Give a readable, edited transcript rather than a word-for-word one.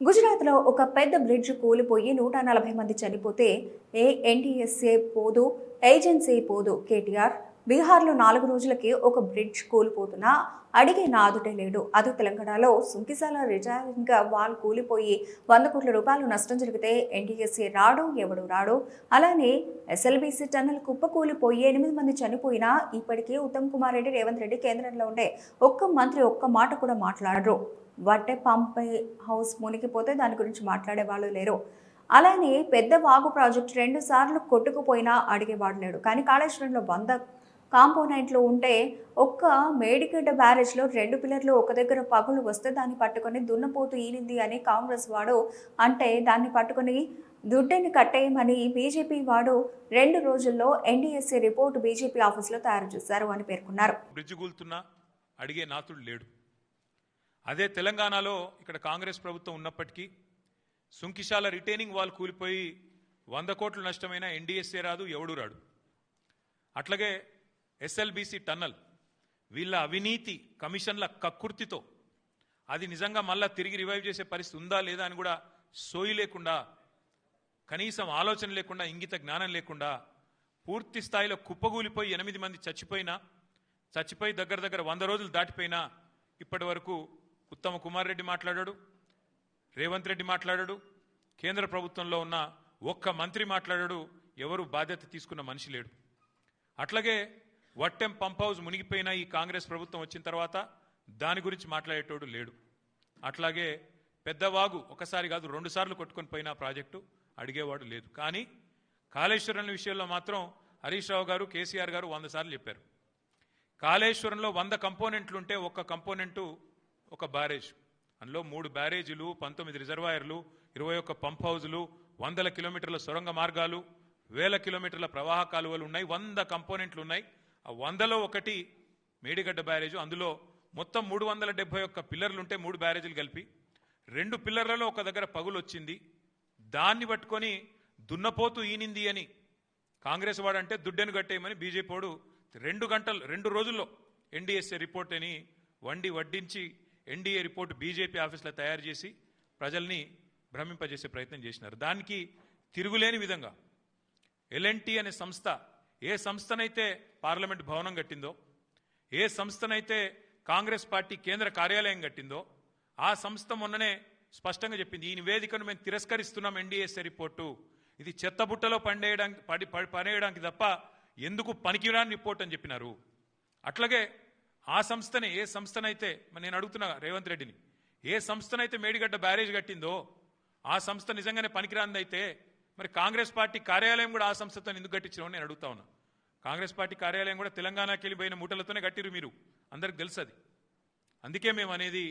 గుజరాత్లో ఒక పెద్ద బ్రిడ్జ్ కూలిపోయి 140 మంది చనిపోతే ఏ ఎన్టీఎస్ఏ పోదు, ఏజెన్సీ పోదు. కేటీఆర్ బీహార్లో 4 రోజులకి ఒక బ్రిడ్జ్ కూలిపోతున్నా అడిగే నాదుడే లేడు. అది తెలంగాణలో సుంకిసాల రిజైనింగ్ వాల్ కూలిపోయి 100 కోట్ల రూపాయలు నష్టం జరిగితే ఎన్టీఎస్ఏ రాడు, ఎవడు రాడు. అలానే ఎస్ఎల్బీసీ టన్నల్ కుప్పకూలిపోయి 8 మంది చనిపోయినా ఇప్పటికీ ఉత్తమ్ కుమార్ రెడ్డి, రేవంత్ రెడ్డి కేంద్రంలో ఉండే ఒక్క మంత్రి ఒక్క మాట కూడా మాట్లాడరు. వడ్డే పంప్ హౌస్ మునిగిపోతే దాని గురించి మాట్లాడే వాళ్ళు లేరు. అలానే పెద్ద వాగు ప్రాజెక్టు 2 సార్లు కొట్టుకుపోయినా అడిగేవాడు లేడు. కానీ కాళేశ్వరంలో 100 కాంపోనెంట్లు ఉంటే ఒక్క మేడిగడ్డ బ్యారేజ్లో 2 పిల్లర్లు ఒక దగ్గర పగులు వస్తే దాన్ని పట్టుకొని దున్నపోతు ఈనింది అని కాంగ్రెస్ వాడు అంటే దాన్ని పట్టుకొని దుడ్డని కట్టేయమని బీజేపీ వాడు 2 రోజుల్లో ఎన్డీఎస్ఏ రిపోర్టు బీజేపీ ఆఫీసులో తయారు చేశారు అని పేర్కొన్నారు. బ్రిడ్జ్ కూలుతున్నా అడిగే నాతుడు లేడు. అదే తెలంగాణలో ఇక్కడ కాంగ్రెస్ ప్రభుత్వం ఉన్నప్పటికీ సుంకిశాల రిటైనింగ్ వాల్ కూలిపోయి 100 కోట్ల నష్టమైన ఎన్డీఎస్ఏ రాదు, ఎవడు రాడు. అట్లాగే ఎస్ఎల్బీసీ టన్నల్ వీళ్ళ అవినీతి కమిషన్ల కక్కుర్తితో అది నిజంగా మళ్ళా తిరిగి రివైవ్ చేసే పరిస్థితి ఉందా లేదా అని కూడా సోయి లేకుండా, కనీసం ఆలోచన లేకుండా, ఇంగిత జ్ఞానం లేకుండా పూర్తి స్థాయిలో కుప్పగూలిపోయి 8 మంది చచ్చిపోయి దగ్గర 100 రోజులు దాటిపోయినా ఇప్పటి వరకు ఉత్తమ్ కుమార్ రెడ్డి మాట్లాడాడు, రేవంత్ రెడ్డి మాట్లాడాడు, కేంద్ర ప్రభుత్వంలో ఉన్న ఒక్క మంత్రి మాట్లాడాడు. ఎవరు బాధ్యత తీసుకున్న మనిషి లేడు. అట్లాగే వట్టెం పంప్ హౌస్ మునిగిపోయిన ఈ కాంగ్రెస్ ప్రభుత్వం వచ్చిన తర్వాత దాని గురించి మాట్లాడేటోడు లేడు. అట్లాగే పెద్దవాగు ఒకసారి కాదు 2 సార్లు కొట్టుకొని పోయిన ప్రాజెక్టు అడిగేవాడు లేదు. కానీ కాళేశ్వరం విషయంలో మాత్రం హరీష్ రావు గారు, కేసీఆర్ గారు 100 సార్లు చెప్పారు. కాళేశ్వరంలో 100 కంపోనెంట్లుంటే ఒక్క కంపోనెంటు ఒక బ్యారేజ్, అందులో 3 బ్యారేజీలు, 19 రిజర్వాయర్లు, 21 పంప్ హౌజులు, 100 కిలోమీటర్ల సొరంగ మార్గాలు, 1000 కిలోమీటర్ల ప్రవాహ కాలువలు ఉన్నాయి. 100 కంపోనెంట్లు ఉన్నాయి. ఆ 100లో ఒకటి మేడిగడ్డ బ్యారేజు. అందులో మొత్తం 371 పిల్లర్లుంటే 3 బ్యారేజీలు కలిపి 2 పిల్లర్లలో ఒక దగ్గర పగులు వచ్చింది. దాన్ని పట్టుకొని దున్నపోతూ ఈనింది అని కాంగ్రెస్ వాడంటే దుడ్డెను కట్టేయమని బీజేపీ వాడు 2 రోజుల్లో ఎన్డీఎస్ఏ రిపోర్ట్ అని వడ్డించి ఎన్డీఏ రిపోర్టు బీజేపీ ఆఫీసులో తయారు చేసి ప్రజల్ని భ్రమింపజేసే ప్రయత్నం చేసినారు. దానికి తిరుగులేని విధంగా ఎల్ఎన్టీ అనే సంస్థ ఏ సంస్థనైతే పార్లమెంట్ భవనం కట్టిందో, ఏ సంస్థనైతే కాంగ్రెస్ పార్టీ కేంద్ర కార్యాలయం కట్టిందో ఆ సంస్థ మొన్ననే స్పష్టంగా చెప్పింది, ఈ నివేదికను మేము తిరస్కరిస్తున్నాం. ఎన్డీఎస్ఏ రిపోర్టు ఇది చెత్తబుట్టలో పడేయడానికి తప్ప ఎందుకు పనికిరాని రిపోర్ట్ అని చెప్పినారు. అట్లాగే ఆ సంస్థనే, ఏ సంస్థనైతే నేను అడుగుతున్నా రేవంత్ రెడ్డిని, ఏ సంస్థనైతే మేడిగడ్డ బ్యారేజ్ కట్టిందో ఆ సంస్థ నిజంగానే పనికిరాందైతే మరి కాంగ్రెస్ పార్టీ కార్యాలయం కూడా ఆ సంస్థతో ఎందుకు కట్టించడం నేను అడుగుతా ఉన్నా. కాంగ్రెస్ పార్టీ కార్యాలయం కూడా తెలంగాణకి వెళ్ళిపోయిన మూటలతోనే కట్టిరు, మీరు అందరికి తెలుసు అది. అందుకే మేము అనేది